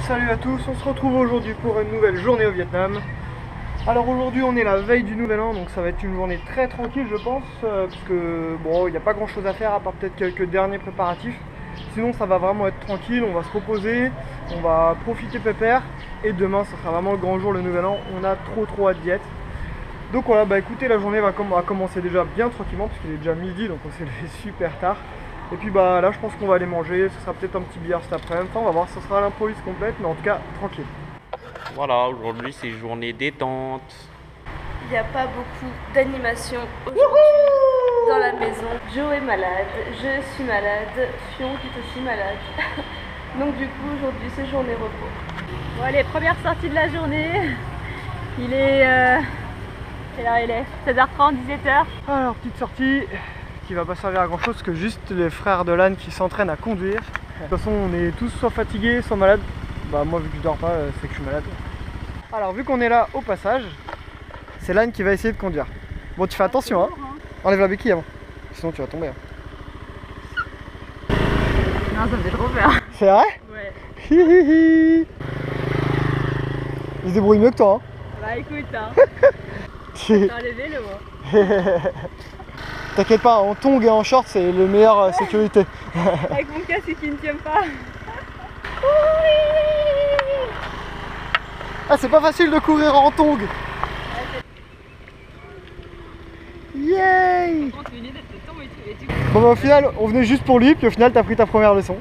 Salut à tous, on se retrouve aujourd'hui pour une nouvelle journée au Vietnam. Alors aujourd'hui on est la veille du nouvel an, donc ça va être une journée très tranquille je pense, parce que bon, il n'y a pas grand chose à faire à part peut-être quelques derniers préparatifs. Sinon ça va vraiment être tranquille, on va se reposer, on va profiter pépère, et demain ça sera vraiment le grand jour, le nouvel an. On a trop hâte d'y être. Donc voilà, bah écoutez, la journée va commencer déjà bien tranquillement, parce qu'il est déjà midi, donc on s'est levé super tard. Et puis bah là je pense qu'on va aller manger, ce sera peut-être un petit billard cet après-midi, enfin on va voir, ce sera à l'improviste complète, mais en tout cas tranquille. Voilà, aujourd'hui c'est journée détente. Il n'y a pas beaucoup d'animation aujourd'hui dans la maison. Joe est malade, je suis malade, Fion est aussi malade. Donc du coup aujourd'hui c'est journée repos. Bon allez, première sortie de la journée. Il est... quelle heure il est? 16h30, 17h. Alors petite sortie qui va pas servir à grand chose, que juste les frères de l'âne qui s'entraînent à conduire. De toute façon on est tous soit fatigués, soit malades. Bah moi vu que je dors pas, c'est que je suis malade. Alors vu qu'on est là au passage, c'est l'âne qui va essayer de conduire. Bon tu fais attention hein. Enlève la béquille avant, sinon tu vas tomber hein. Non, ça me fait trop peur. C'est vrai? Ouais. Hihihi. Il se débrouille mieux que toi hein. Bah écoute hein. Dans les vélos hein. T'inquiète pas, en tongs et en short c'est le meilleur sécurité. Avec mon casque qui ne tient pas. Ah c'est pas facile de courir en tongs. Yay! Bon bah au final on venait juste pour lui, puis au final t'as pris ta première leçon.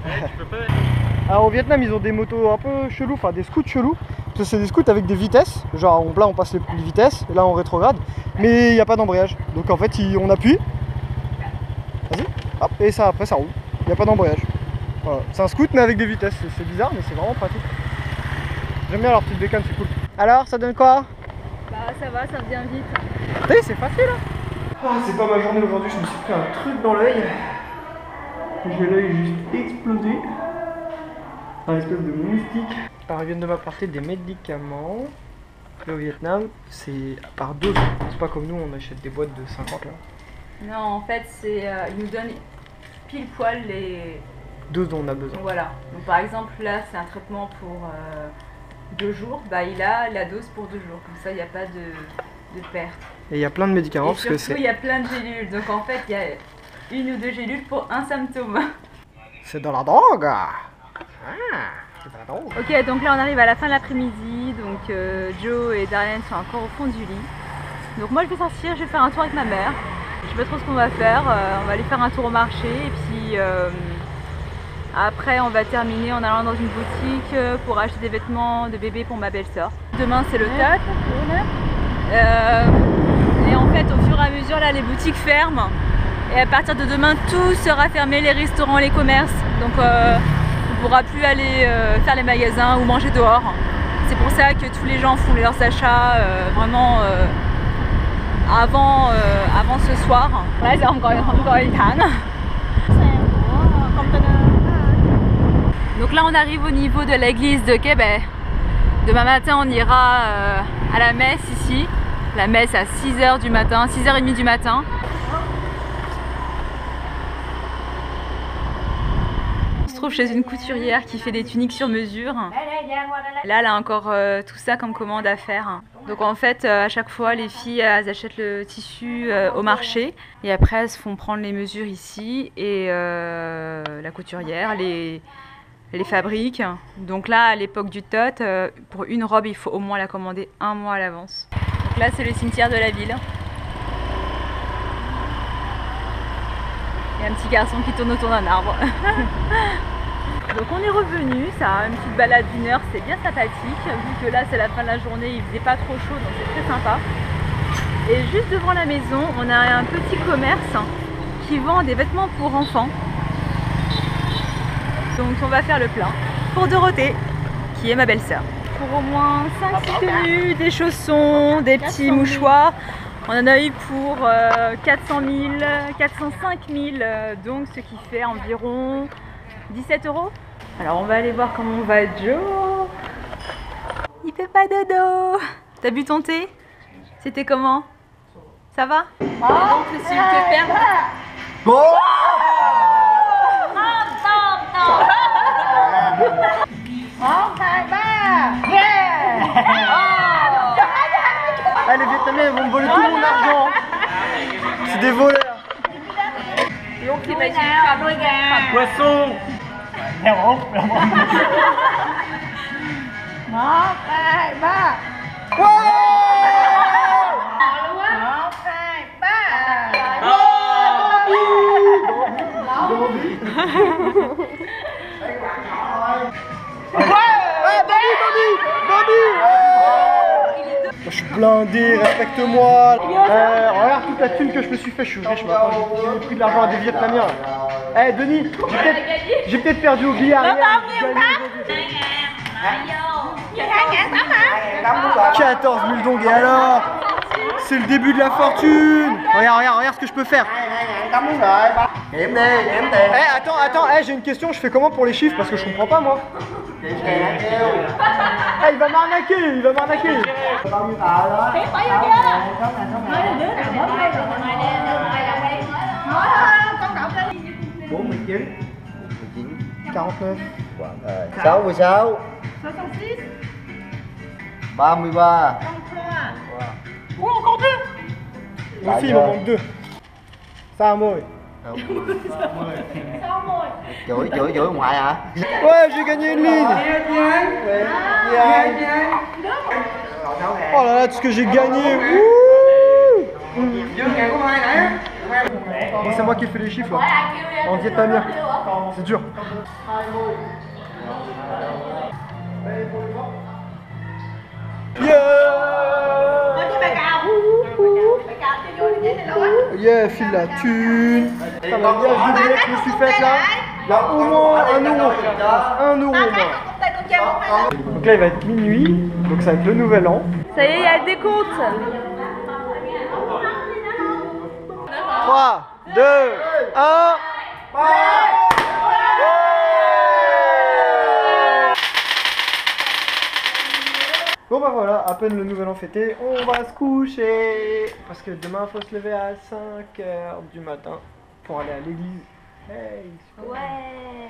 Alors au Vietnam ils ont des motos un peu chelous, enfin des scouts chelous. Parce que c'est des scouts avec des vitesses, genre là on passe les vitesses, et là on rétrograde, mais il n'y a pas d'embrayage. Donc en fait on appuie, vas-y, hop, et ça après ça roule, il n'y a pas d'embrayage. Voilà. C'est un scoot mais avec des vitesses, c'est bizarre mais c'est vraiment pratique. J'aime bien leur petite bécane, c'est cool. Alors ça donne quoi? Bah ça va, ça revient vite. T'as vu, c'est facile hein. Ah, c'est pas ma journée aujourd'hui, je me suis pris un truc dans l'œil. J'ai l'œil juste explosé. Un espèce de moustique. Alors ils viennent de m'apporter des médicaments. Là au Vietnam, c'est par dose. C'est pas comme nous, on achète des boîtes de 50 là. Non, en fait, c'est ils nous donnent pile poil les Doses dont on a besoin. Voilà. Donc par exemple, là, c'est un traitement pour 2 jours. Bah, il a la dose pour 2 jours. Comme ça, il n'y a pas de perte. Et il y a plein de médicaments Et parce que surtout, c'est. il y a plein de gélules. Donc en fait, il y a 1 ou 2 gélules pour un symptôme. C'est dans la drogue. C'est de la drogue. Ok, donc là on arrive à la fin de l'après-midi, donc Joe et Darian sont encore au fond du lit. Donc moi je vais sortir, je vais faire un tour avec ma mère. Je sais pas trop ce qu'on va faire, on va aller faire un tour au marché et puis après on va terminer en allant dans une boutique pour acheter des vêtements de bébé pour ma belle-sœur. Demain c'est le TAT. Et en fait au fur et à mesure là les boutiques ferment et à partir de demain tout sera fermé, les restaurants, les commerces. Donc on ne pourra plus aller faire les magasins ou manger dehors. C'est pour ça que tous les gens font leurs achats vraiment avant ce soir. Donc là on arrive au niveau de l'église de Québec. Demain matin on ira à la messe ici. La messe à 6h du matin, 6h30 du matin. Chez une couturière qui fait des tuniques sur mesure. Là, elle a encore tout ça comme commande à faire. Donc en fait, à chaque fois, les filles, elles achètent le tissu au marché et après, elles se font prendre les mesures ici et la couturière les fabrique. Donc là, à l'époque du TOT, pour une robe, il faut au moins la commander 1 mois à l'avance. Donc là, c'est le cimetière de la ville. Il y a un petit garçon qui tourne autour d'un arbre. Donc on est revenu, ça a une petite balade d'1 heure, c'est bien sympathique, vu que là c'est la fin de la journée, il faisait pas trop chaud, donc c'est très sympa. Et juste devant la maison, on a un petit commerce qui vend des vêtements pour enfants. Donc on va faire le plein pour Dorothée, qui est ma belle-sœur. Pour au moins 5-6 tenues, des chaussons, des petits mouchoirs. On en a eu pour 400 000, 405 000, donc ce qui fait environ 17 €. Alors on va aller voir comment va Joe. Il fait pas dodo. T'as bu ton thé? C'était comment? Ça va? Donc s'il te perd. Bon. Ok. Ah, les Vietnamiens ils vont me voler tout mon argent. C'est des voleurs. L'oncle imagine Poisson. Je suis blindé, respecte-moi. Regarde toute la thune que je me suis fait, je suis riche maintenant. J'ai pris de l'argent à des Vietnamiens. Eh Denis, j'ai peut-être perdu au billard hier. J'ai gagné aujourd'hui. 14 000 dong et alors? C'est le début de la fortune. Regarde ce que je peux faire. Eh, attends, j'ai une question, je fais comment pour les chiffres parce que je comprends pas moi. Il va m'arnaquer. Bon, 49. 66 33 Mon fils, il m'en manque 2. Ça à moi. chửi ngoại hả? Ouais, j'ai gagné une ligne. Oh là là, tout ce que j'ai gagné. Bon, c'est moi qui ai fait les chiffres là. En vietnamien. C'est dur. Yeah, file la thune. Putain, la gage de billets que je me suis faite là, il y a au moins 1 euro. 1 euro au moins. Donc là il va être minuit, donc ça va être le nouvel an. Ça y est, il y a le décompte. 3, 2, 1. Bon bah voilà, à peine le nouvel an fêté, on va se coucher. Parce que demain faut se lever à 5h du matin pour aller à l'église. Hey, super. Ouais.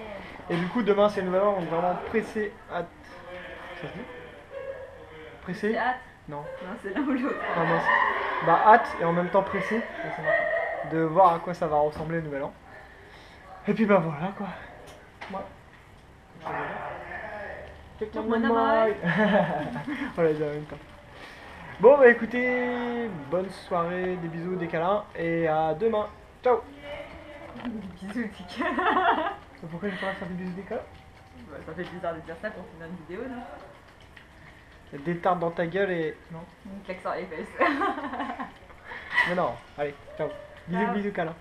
Et du coup demain c'est le nouvel an, on est vraiment pressé, hâte. Ça se dit? Pressé? Hâte. Non. Non, c'est l'un ou l'autre. Ah mince. Bah hâte et en même temps pressé de voir à quoi ça va ressembler le nouvel an. Et puis bah voilà quoi. Moi. Voilà, ils ont en même temps. Bon bah écoutez, bonne soirée, des bisous, des câlins et à demain. Ciao. Bisous, Tika. Pourquoi j'ai pas faire des bisous, des câlins? Ça fait bizarre de dire ça quand on fait une vidéo, non? Il y a des tartes dans ta gueule et... Non. Une claque sur les fesses. Mais non, allez, ciao. Bisous, bisous, câlins.